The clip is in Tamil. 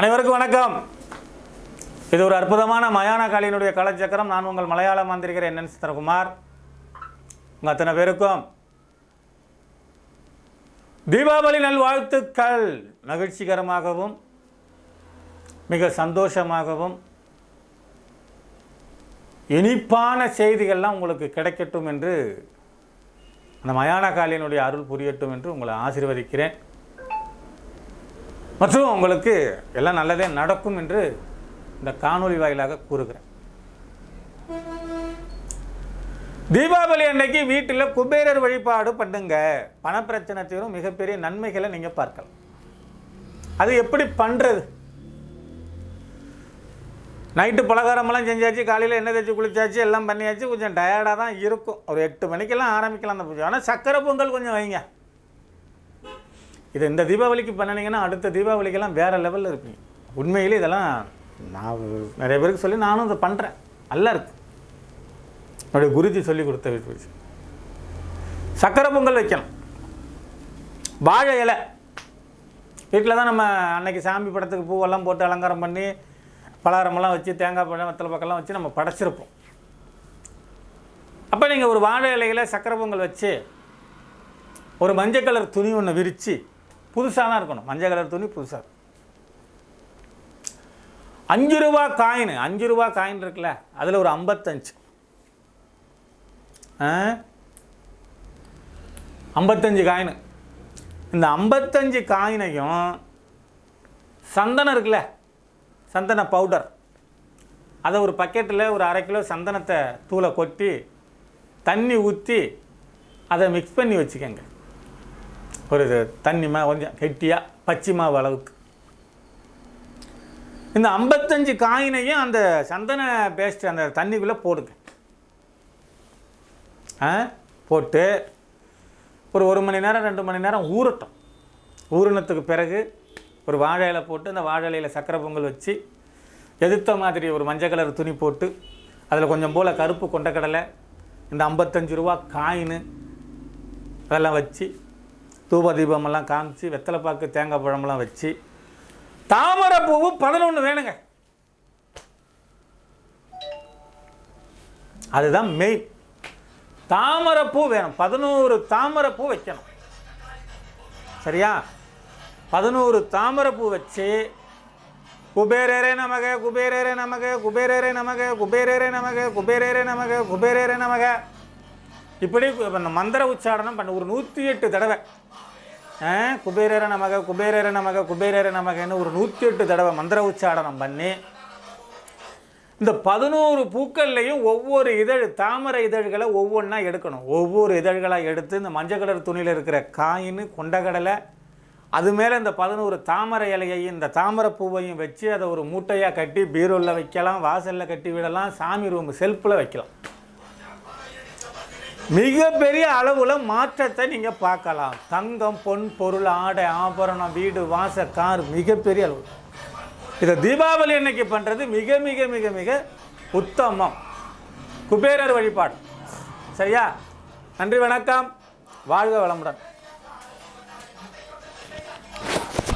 அனைவருக்கும் வணக்கம். இது ஒரு அற்புதமான மயான காளியினுடைய கலச்சக்கரம். நான் உங்கள் மலையாள மாந்திரிகர் என் சித்திரகுமார். உங்கள் அத்தனை பேருக்கும் தீபாவளி நல்வாழ்த்துக்கள். மகிழ்ச்சிகரமாகவும் மிக சந்தோஷமாகவும் இனிப்பான செய்திகள்லாம் உங்களுக்கு கிடைக்கட்டும் என்று அந்த மயான காளியினுடைய அருள் புரியட்டும் என்று உங்களை ஆசீர்வதிக்கிறேன். மற்றும் உங்களுக்கு எல்லாம் நல்லதே நடக்கும் என்று இந்த காணொளி வாயிலாக கூறுகிறேன். தீபாவளி அன்னைக்கு வீட்டில் குபேரர் வழிபாடு பண்ணுங்க. பணப்பிரச்சனை தீரும், மிகப்பெரிய நன்மைகளை நீங்கள் பார்க்கலாம். அது எப்படி பண்ணுறது? நைட்டு பலகாரமெல்லாம் செஞ்சாச்சு, காலையில் எண்ணெய் தேய்ச்சி குளிச்சாச்சு, எல்லாம் பண்ணியாச்சு. கொஞ்சம் டயர்டாக தான் இருக்கும். ஒரு 8 மணிக்கெல்லாம் ஆரம்பிக்கலாம் அந்த பூஜை. ஆனால் சக்கரை பொங்கல் கொஞ்சம் வைங்க. இது இந்த தீபாவளிக்கு பண்ணினீங்கன்னா அடுத்த தீபாவளிக்கெல்லாம் வேறு லெவலில் இருப்பீங்க. உண்மையிலே இதெல்லாம் நான் நிறைய பேருக்கு சொல்லி நானும் இதை பண்ணுறேன். நல்லா இருக்கு. என்னுடைய குருஜி சொல்லி கொடுத்த விஷயம். சக்கரை பொங்கல் வைக்கணும். வாழை இலை வீட்டில் தான் நம்ம அன்னைக்கு சாமி படத்துக்கு பூவெல்லாம் போட்டு அலங்காரம் பண்ணி பலகாரமெல்லாம் வச்சு தேங்காய் பழம் வெத்தலை பக்கம்லாம் வச்சு நம்ம படைச்சிருப்போம். அப்போ நீங்கள் ஒரு வாழை இலையில் சக்கரை பொங்கல் வச்சு ஒரு மஞ்சள் கலர் துணி ஒன்று விரித்து, புதுசாக தான் இருக்கணும், மஞ்சள் கலர் துணி புதுசாக. 5 ரூபா காயின், 5 ரூபா காயின் இருக்குல்ல, அதில் ஒரு 55 காயின். இந்த 55 காயினையும் சந்தனம் இருக்குல்ல, சந்தன பவுடர், அதை ஒரு பக்கெட்டில் ஒரு 1/2 கிலோ சந்தனத்தை தூளை கொட்டி தண்ணி ஊற்றி அதை மிக்ஸ் பண்ணி வச்சுக்கோங்க. ஒரு தண்ணி கொஞ்சம் கெட்டியாக பச்சை மாவு அளவுக்கு. இந்த 55 காயினையும் அந்த சந்தன பேஸ்ட் அந்த தண்ணிக்குள்ளே போடுங்க. போட்டு ஒரு 1 மணி நேரம் 2 மணி நேரம் ஊறட்டும். ஊறினத்துக்கு பிறகு ஒரு வாழை இலை போட்டு அந்த வாழை இலையில் சக்கரை பொங்கல் வச்சு எதிர்த்த மாதிரி ஒரு மஞ்சள் கலர் துணி போட்டு அதில் கொஞ்சம் போல் கருப்பு கொண்டக்கடலை, இந்த 55 ரூபா காயின் அதெல்லாம் வச்சு தூப தீபமெல்லாம் காமிச்சு வெத்தலைப்பாக்கு தேங்காய் பழமெல்லாம் வச்சு தாமரை பூவு 11 வேணுங்க. அதுதான் மெயின். தாமரைப்பூ வேணும். 11 தாமரைப்பூ வைக்கணும். சரியா? 11 தாமரைப்பூ வச்சு குபேரரே நமக குபேரரே நமக குபேரரே நமக குபேரரே நமக குபேரரே நமக குபேரரே நமக இப்படி மந்திர உச்சாரணம் பண்ண ஒரு 108 தடவை. குபேரரே நமக குபேரரே நமக குபேரரே நமகன்னு ஒரு 108 தடவை மந்திர உச்சாரணம் பண்ணி இந்த 11 பூக்கள்லையும் ஒவ்வொரு இதழ் தாமரை இதழ்களை ஒவ்வொன்றா எடுக்கணும். ஒவ்வொரு இதழ்களாக எடுத்து இந்த மஞ்சள் கலர் துணியில் இருக்கிற காயின் கொண்டக்கடலை அது மேலே இந்த 11 தாமரை இலையையும் இந்த தாமரை பூவையும் வச்சு அதை ஒரு மூட்டையாக கட்டி பீரோவில் வைக்கலாம், வாசலில் கட்டி விடலாம், சாமி ரூம் செல்ஃபில் வைக்கலாம். மிகப்பெரிய அளவில் மாற்றத்தை நீங்கள் பார்க்கலாம். தங்கம், பொன், பொருள், ஆடை, ஆபரணம், வீடு, வாச, கார் மிகப்பெரிய அளவு. இதை தீபாவளி அன்னைக்கு பண்ணுறது மிக மிக மிக மிக உத்தமம். குபேரர் வழிபாடு. சரியா? நன்றி, வணக்கம், வாழ்க வளமுடன்.